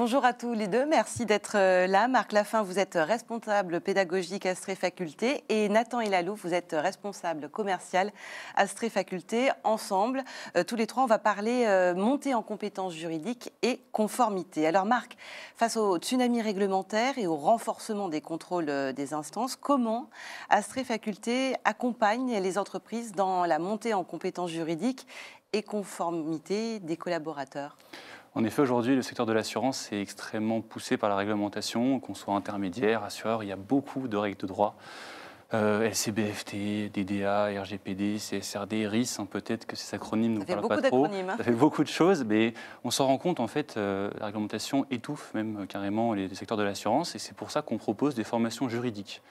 Bonjour à tous les deux, merci d'être là. Marc Laffin, vous êtes responsable pédagogique Astrée Faculté et Nathan Elalou, vous êtes responsable commercial Astrée Faculté. Ensemble, tous les trois, on va parler montée en compétences juridiques et conformité. Alors Marc, face au tsunami réglementaire et au renforcement des contrôles des instances, comment Astrée Faculté accompagne les entreprises dans la montée en compétences juridiques et conformité des collaborateurs ? En effet, aujourd'hui, le secteur de l'assurance est extrêmement poussé par la réglementation, qu'on soit intermédiaire, assureur, il y a beaucoup de règles de droit. LCBFT, DDA, RGPD, CSRD, RIS, peut-être que ces acronymes ne nous parlent pas trop. Ça fait beaucoup de choses, mais on s'en rend compte, en fait, la réglementation étouffe même carrément les secteurs de l'assurance, et c'est pour ça qu'on propose des formations juridiques.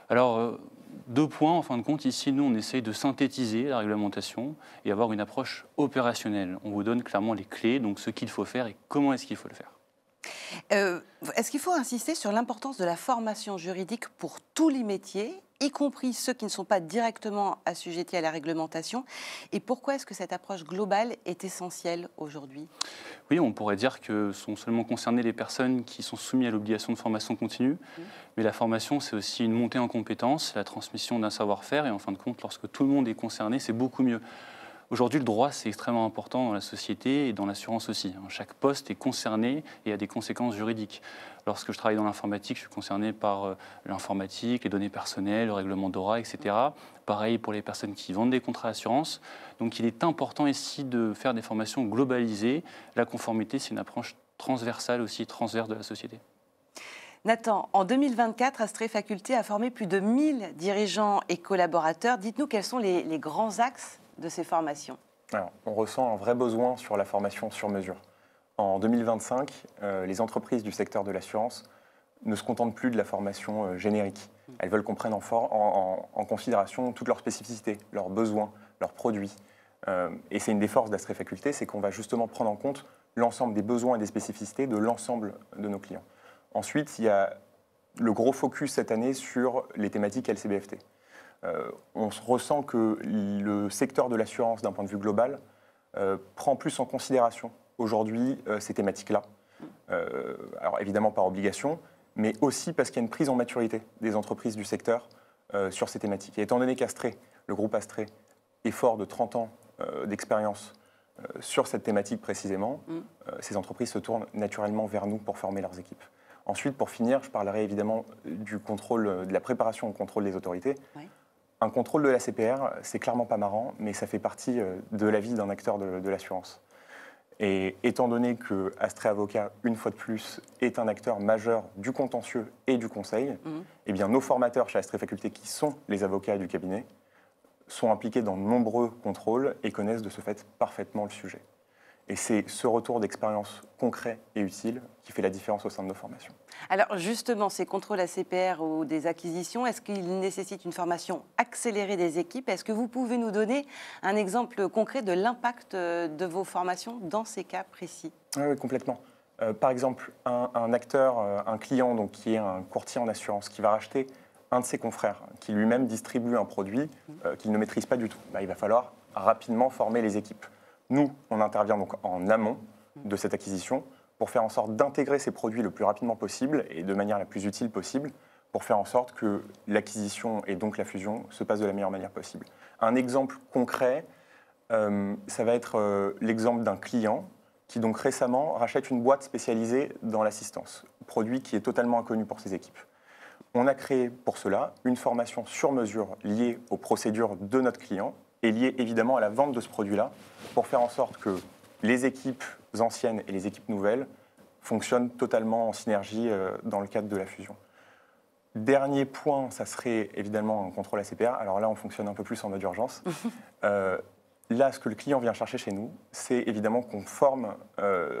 Alors, 2 points, en fin de compte, ici, nous, on essaye de synthétiser la réglementation et avoir une approche opérationnelle. On vous donne clairement les clés, donc ce qu'il faut faire et comment est-ce qu'il faut le faire. Est-ce qu'il faut insister sur l'importance de la formation juridique pour tous les métiers, y compris ceux qui ne sont pas directement assujettis à la réglementation? Et pourquoi est-ce que cette approche globale est essentielle aujourd'hui? Oui, on pourrait dire que sont seulement concernées les personnes qui sont soumises à l'obligation de formation continue. Mais la formation, c'est aussi une montée en compétences, la transmission d'un savoir-faire. Et en fin de compte, lorsque tout le monde est concerné, c'est beaucoup mieux. Aujourd'hui, le droit, c'est extrêmement important dans la société et dans l'assurance aussi. Chaque poste est concerné et a des conséquences juridiques. Lorsque je travaille dans l'informatique, je suis concerné par l'informatique, les données personnelles, le règlement DORA, etc. Pareil pour les personnes qui vendent des contrats d'assurance. Donc il est important ici de faire des formations globalisées. La conformité, c'est une approche transversale aussi, transverse de la société. Nathan, en 2024, Astrée Faculté a formé plus de 1000 dirigeants et collaborateurs. Dites-nous quels sont les grands axes de ces formations. Alors, on ressent un vrai besoin sur la formation sur mesure. En 2025, les entreprises du secteur de l'assurance ne se contentent plus de la formation générique. Elles veulent qu'on prenne en considération toutes leurs spécificités, leurs besoins, leurs produits. Et c'est une des forces d'Astrée Faculté, c'est qu'on va justement prendre en compte l'ensemble des besoins et des spécificités de l'ensemble de nos clients. Ensuite, il y a le gros focus cette année sur les thématiques LCBFT. On ressent que le secteur de l'assurance, d'un point de vue global, prend plus en considération aujourd'hui ces thématiques-là. Alors évidemment par obligation, mais aussi parce qu'il y a une prise en maturité des entreprises du secteur sur ces thématiques. Et étant donné qu'Astrée, le groupe Astrée, est fort de 30 ans d'expérience sur cette thématique précisément, ces entreprises se tournent naturellement vers nous pour former leurs équipes. Ensuite, pour finir, je parlerai évidemment du contrôle, de la préparation au contrôle des autorités. Oui. Un contrôle de la CPR, c'est clairement pas marrant, mais ça fait partie de la vie d'un acteur de l'assurance. Et étant donné que Astrée Avocat, une fois de plus, est un acteur majeur du contentieux et du conseil, eh bien, nos formateurs chez Astrée Faculté, qui sont les avocats du cabinet, sont impliqués dans de nombreux contrôles et connaissent de ce fait parfaitement le sujet. Et c'est ce retour d'expérience concret et utile qui fait la différence au sein de nos formations. Alors justement, ces contrôles ACPR ou des acquisitions, est-ce qu'ils nécessitent une formation accélérée des équipes? Est-ce que vous pouvez nous donner un exemple concret de l'impact de vos formations dans ces cas précis? Oui, complètement. Par exemple, un acteur, un client donc, qui est un courtier en assurance, qui va racheter un de ses confrères, qui lui-même distribue un produit qu'il ne maîtrise pas du tout. Il va falloir rapidement former les équipes. Nous, on intervient donc en amont de cette acquisition pour faire en sorte d'intégrer ces produits le plus rapidement possible et de manière la plus utile possible pour faire en sorte que l'acquisition et donc la fusion se passent de la meilleure manière possible. Un exemple concret, ça va être l'exemple d'un client qui donc récemment rachète une boîte spécialisée dans l'assistance, produit qui est totalement inconnu pour ses équipes. On a créé pour cela une formation sur mesure liée aux procédures de notre client et liée évidemment à la vente de ce produit-là, pour faire en sorte que les équipes anciennes et les équipes nouvelles fonctionnent totalement en synergie dans le cadre de la fusion. Dernier point, ça serait évidemment un contrôle ACPR. Alors là, on fonctionne un peu plus en mode urgence. Là, ce que le client vient chercher chez nous, c'est évidemment qu'on forme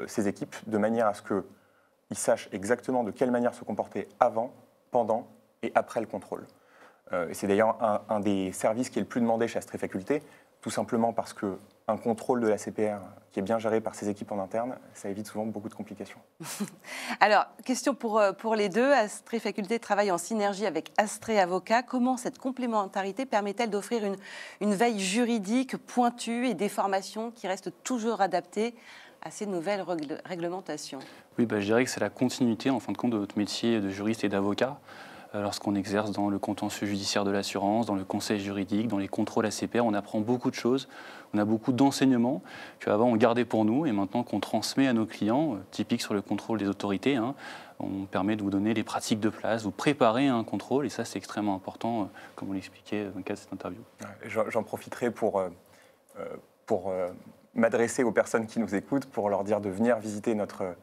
ces équipes de manière à ce qu'ils sachent exactement de quelle manière se comporter avant, pendant et après le contrôle. Et c'est d'ailleurs un des services qui est le plus demandé chez Astrée Faculté, tout simplement parce qu'un contrôle de la CPR qui est bien géré par ses équipes en interne, ça évite souvent beaucoup de complications. Alors, question pour les deux. Astrée Faculté travaille en synergie avec Astrée Avocat. Comment cette complémentarité permet-elle d'offrir une veille juridique pointue et des formations qui restent toujours adaptées à ces nouvelles réglementations? Oui, je dirais que c'est la continuité, en fin de compte, de votre métier de juriste et d'avocat. Lorsqu'on exerce dans le contentieux judiciaire de l'assurance, dans le conseil juridique, dans les contrôles ACPR, on apprend beaucoup de choses, on a beaucoup d'enseignements qu'avant on gardait pour nous et maintenant qu'on transmet à nos clients, typique sur le contrôle des autorités, on permet de vous donner les pratiques de place, vous préparer à un contrôle et ça c'est extrêmement important, comme on l'expliquait dans le cadre de cette interview. J'en profiterai pour m'adresser aux personnes qui nous écoutent pour leur dire de venir visiter notre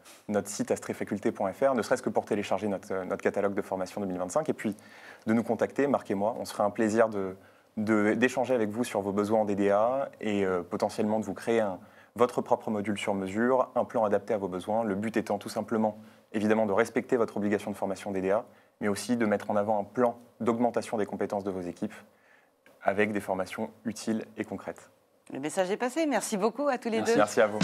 site astrefaculté.fr, ne serait-ce que pour télécharger notre catalogue de formation 2025 et puis de nous contacter, Marc et moi. On se ferait un plaisir d'échanger avec vous sur vos besoins en DDA et potentiellement de vous créer votre propre module sur mesure, un plan adapté à vos besoins. Le but étant tout simplement, évidemment, de respecter votre obligation de formation DDA, mais aussi de mettre en avant un plan d'augmentation des compétences de vos équipes avec des formations utiles et concrètes. Le message est passé. Merci beaucoup à tous les deux. Merci à vous.